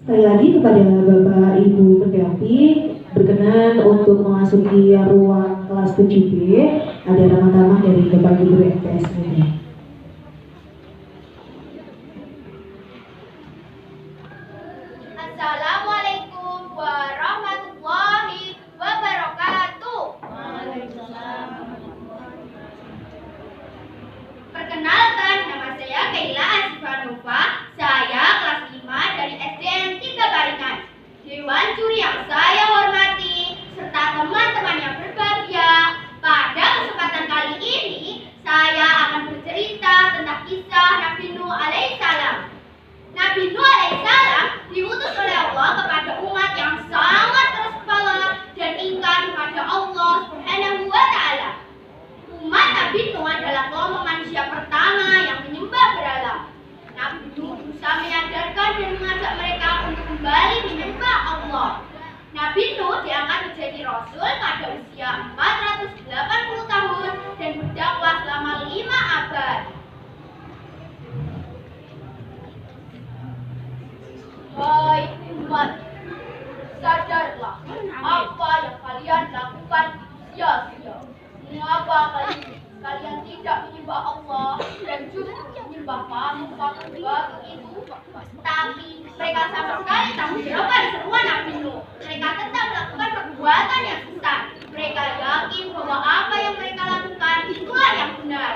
Sekali lagi kepada Bapak Ibu Pendaki berkenan untuk memasuki ruang kelas 7B, ada ramah-tamah dari Bapak Guru MTS Medan. Assalamualaikum warahmatullahi wabarakatuh. Perkenalkan, nama saya Kaila Asifanova. Saya kelas 5 dari SDN 3 Baringan. Dewan juri yang saya hormati serta teman-teman yang berbahagia, pada kesempatan kali ini saya akan bercerita tentang kisah Nabi Nuh alaihissalam. Nabi Nuh alaihissalam diutus oleh Allah kepada umat yang sangat keras kepala dan ingkar kepada Allah Subhanahu wa Ta'ala. Umat Nabi Nuh adalah kelompok manusia pertama yang menyembah berhala. Nabi Nuh berusaha menyadarkan dan mengajak mereka untuk kembali menyembah Allah. Nabi Nuh diangkat menjadi rasul pada usia 480 tahun dan berdakwah selama 5 abad. Hai umat, sadarlah apa yang kalian lakukan sia-sia. Mengapa kalian tidak menyembah Allah dan justru menyembah patung-patung batu itu? Tapi mereka sama sekali tak menjawab seruan Nabi Nuh. Mereka tetap melakukan perbuatan yang sesat. Mereka yakin bahwa apa yang mereka lakukan itulah yang benar.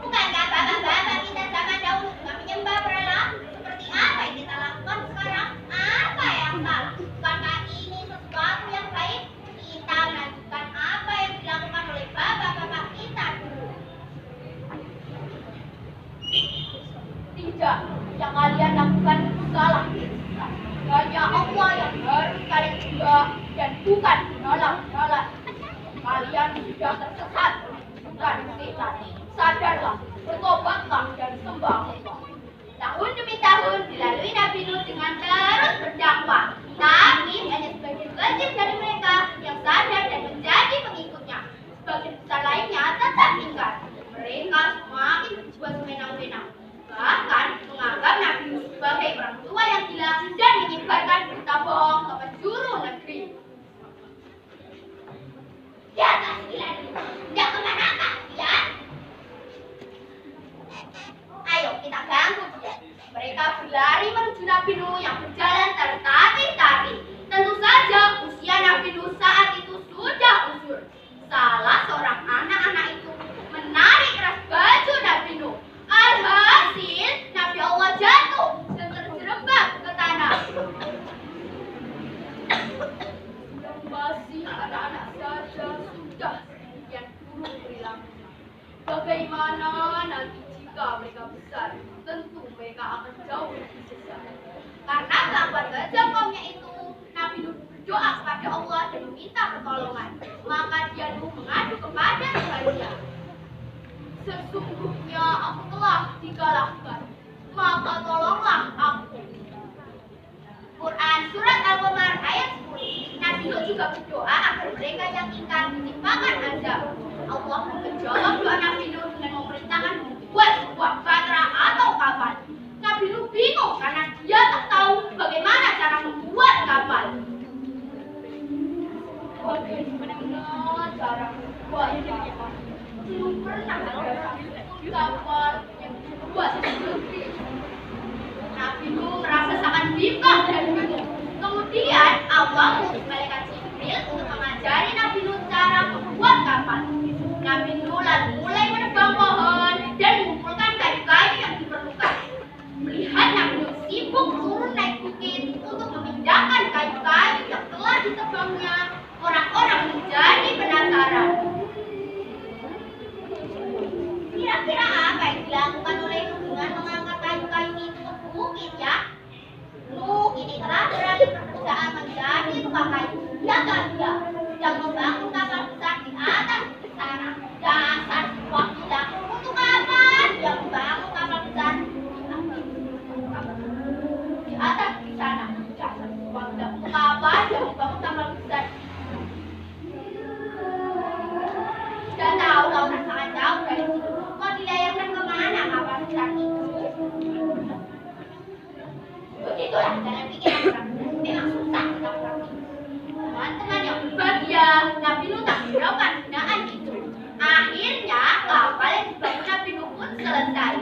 Bukankah bapak-bapak kita zaman dahulu juga menyembah berhala? Seperti apa yang kita lakukan sekarang? Apa yang salah? Bukankah ini sesuatu yang baik? Kita melanjutkan apa yang dilakukan oleh bapak-bapak kita dulu. Tidak, yang kalian lakukan itu salah. Hanya Allah yang harus kalian sembah dan bukan berhala-berhala. Kalian sudah tersesat, bukan setan. Sadarlah, bertobatlah dan sembah Allah. Tahun demi tahun dilalui Nabi Nuh dengan terus berdakwah. Tapi hanya sebagian kecil dari mereka yang sadar dan menjadi pengikutnya. Sebagian besar lainnya tetap ingkar. Mereka semakin berbuat sewenang-wenang. Bahkan menganggap Nabi Nuh sebagai orang tua yang gila dan menyebarkan berita bohong ke penjuru negeri. Ya, tak gila ini. Tidak kemanakah dia? Ayo kita ganggu dia. Mereka berlari menuju Nabi Nuh yang berjalan tertatih-tatih. Tentu saja usia Nabi Nuh saat itu sudah usur. Salah seorang anak-anak itu menarik keras baju Nabi Nuh. Alhasil Nabi Allah jatuh dan terjerembab ke tanah. Yang masih anak-anak saja sudah sedemikian buruk perilakunya. Bagaimana nanti jika mereka besar? Tentu mereka akan jauh lebih sesat. Karena kelakuan gajah kaumnya itu, Nabi Nuh berdoa kepada Allah dan meminta pertolongan. Maka dia Nuh mengadu kepada Tuhannya. Sesungguhnya aku telah dikalahkan, maka tolonglah aku. Quran Surat Al-Qamar ayat 10. Nabi Nuh juga berdoa agar mereka yang ingkar ditimpakan azab. Allah menjawab doa Nabi Nuh dengan memerintahkan membuat sebuah batra atau kapal. Nabi Nuh bingung karena dia tak tahu bagaimana cara membuat kapal. Bagaimana cara membuat kapal? Belum pernah ada kapal yang dibuat di negeri. Nabi Nuh merasa sangat bimbang dan bingung. Kemudian Allah mengutus malaikat Jibril untuk mengajari Nabi Nuh cara membuat kapal. Nabi Nuh lalu mulai menebang pohon dan mengumpulkan kayu-kayu yang diperlukan. Melihat Nabi Nuh sibuk turun naik bukit untuk memindahkan kayu-kayu yang telah ditebangnya, orang-orang menjadi penasaran. Kira-kira apa yang dilakukan oleh Nuh dengan mengangkat kayu-kayu itu ke bukit ya? Nuh Itulah jalan pikiran orang. Memang susah kita praktik. Teman-teman yang berbahagia, Nabi Nuh tak hiraukan hinaan itu. Akhirnya kapal yang dibangun Nabi Nuh pun selesai.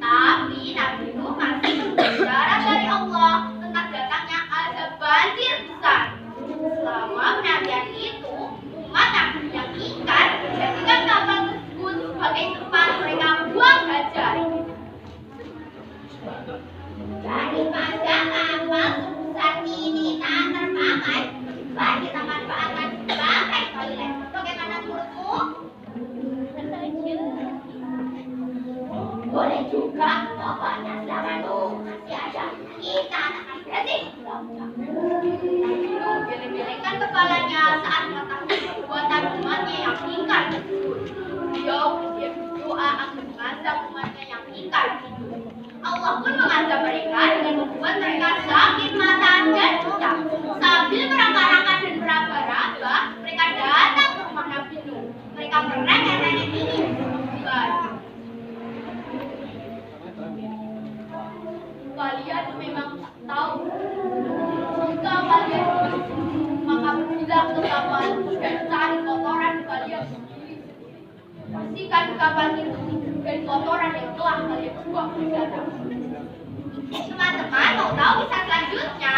Tapi Nabi Nuh masih berbicara dari Allah tentang datangnya azab banjir besar. Selama penantian itu, umat Nabi yang ingkar menjadikan kapal tersebut sebagai tempat mereka buang hajat. Daripada kapal sebesar ini tak terpakai, bagi kita manfaatkan sebagai toilet. Bagaimana menurutmu? Boleh juga, pokoknya selama itu masih ada kita akan bersih. Geleng-gelengkan kepalanya saat mengetahui perbuatan umatnya yang ingkar tersebut. Beliau berdoa agar mengazab umatnya yang ingkar itu. Allah pun mengazab mereka dengan membuat mereka sakit mata dan buta. Sambil merangkak-rangkak dan meraba-raba, mereka datang ke rumah Nabi Nuh. Mereka merengek-rengek ingin berbulan. Kalian memang tak tahu. Jika kalian bersih, maka berbilang ke kapal dan cari kotoran kalian sendiri. Bersihkan kapal itu dari kotoran yang telah kalian buang di dalam. Teman-teman mau tahu kisah selanjutnya?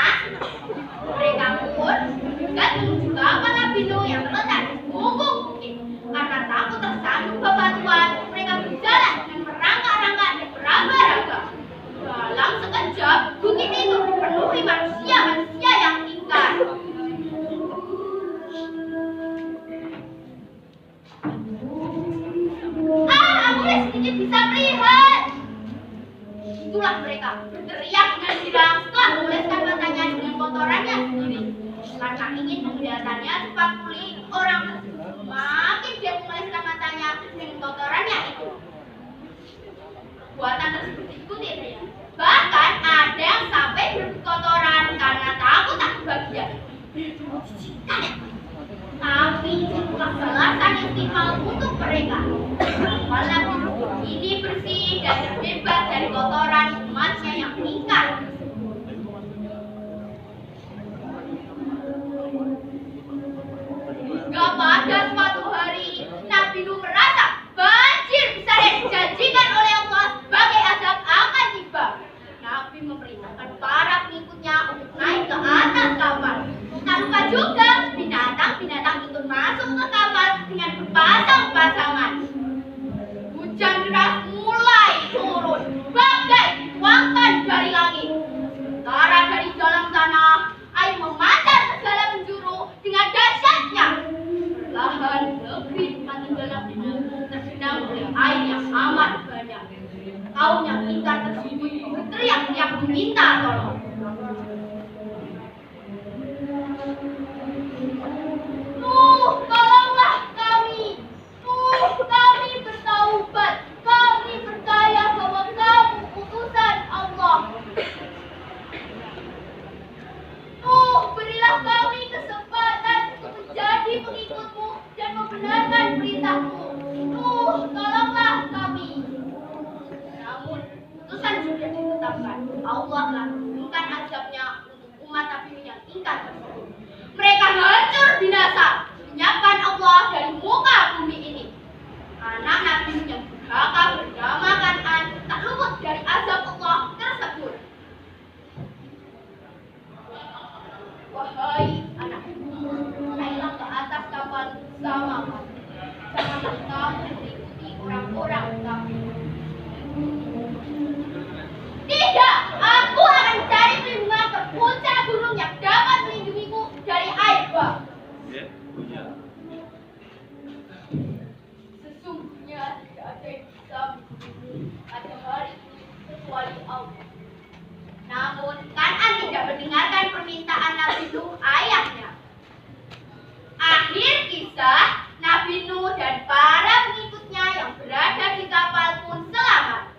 Mereka pun juga menuju kapal Nabi Nuh yang terletak di punggung bukit. Karena takut tersandung bebatuan, mereka berjalan dengan merangkak-rangkak dan meraba-raba. Dalam sekejap, bukit itu dipenuhi manusia-manusia yang ingkar. Aku sedikit bisa melihat. Itulah mereka berteriak dengan girang setelah mengoleskan matanya dengan kotorannya sendiri. Karena ingin penglihatannya cepat pulih, orang tersebut semakin dia mengoleskan matanya dengan kotorannya itu. Perbuatan tersebut diikuti dia. Bahkan ada yang sampai berebut kotoran karena takut tak kebagian. Tapi itulah balasan yang timbal untuk mereka. Kapal Nabi Nuh ini bersih dan terbebas dari kotoran umatnya yang ingkar. Hingga pada suatu hari, Nabi Nuh merasa banjir besar yang dijanjikan oleh Allah sebagai azab akan tiba. Nabi memerintahkan para pengikutnya untuk naik ke atas kapal. Tak lupa juga binatang-binatang itu masuk ke kapal dengan berpasang-pasangan. Hujan deras mulai turun, bagai dituangkan dari langit. Sementara dari dalam tanah, air memancar ke segala penjuru dengan dahsyatnya. Perlahan negeri tempat tinggal Nabi Nuh tergenang oleh air yang amat banyak. Kaum yang ingkar tersebut berteriak-teriak meminta tolong. Tolonglah kami. Kami bertaubat. Kami percaya bahwa kamu utusan Allah. Berilah kami kesempatan untuk menjadi pengikutmu dan membenarkan perintahmu. Tolonglah kami. Namun, putusan sudah ditetapkan. Allah telah menurunkan azabnya untuk umat Nabi yang ingkar tersebut. Mereka hancur binasa, menyiapkan Allah dari muka bumi ini. Anak Nabi yang durhaka bernama Kan'an tak luput dari azab Allah tersebut. Wahai anakku, naiklah ke atas kapal bersama kami. Janganlah kamu mengikuti orang-orang kami. Tidak, aku akan mencari perlindungan ke puncak gunung yang dapat melindungiku dari air bah. Sesungguhnya tidak ada yang bisa melindungi pada hari ini kecuali Allah. Namun, Kan'an tidak mendengarkan permintaan Nabi Nuh ayahnya. Akhir kisah, Nabi Nuh dan para pengikutnya yang berada di kapal pun selamat.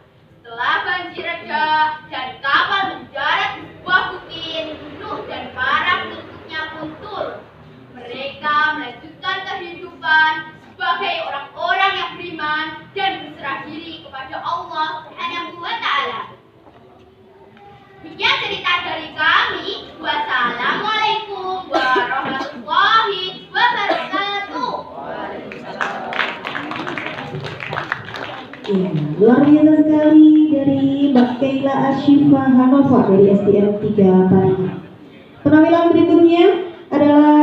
Setelah banjir reda dan kapal mendarat di sebuah bukit, Nuh dan para pengikutnya pun turun. Mereka melanjutkan kehidupan sebagai orang-orang yang beriman dan berserah diri kepada Allah Subhanahu wa Ta'ala. Demikian cerita dari kami. Wassalamualaikum warahmatullahi wabarakatuh. Ya, luar biasa sekali dari Mbak Kaila Asyifa Hanova dari SDN 3 Paringan. Penampilan berikutnya adalah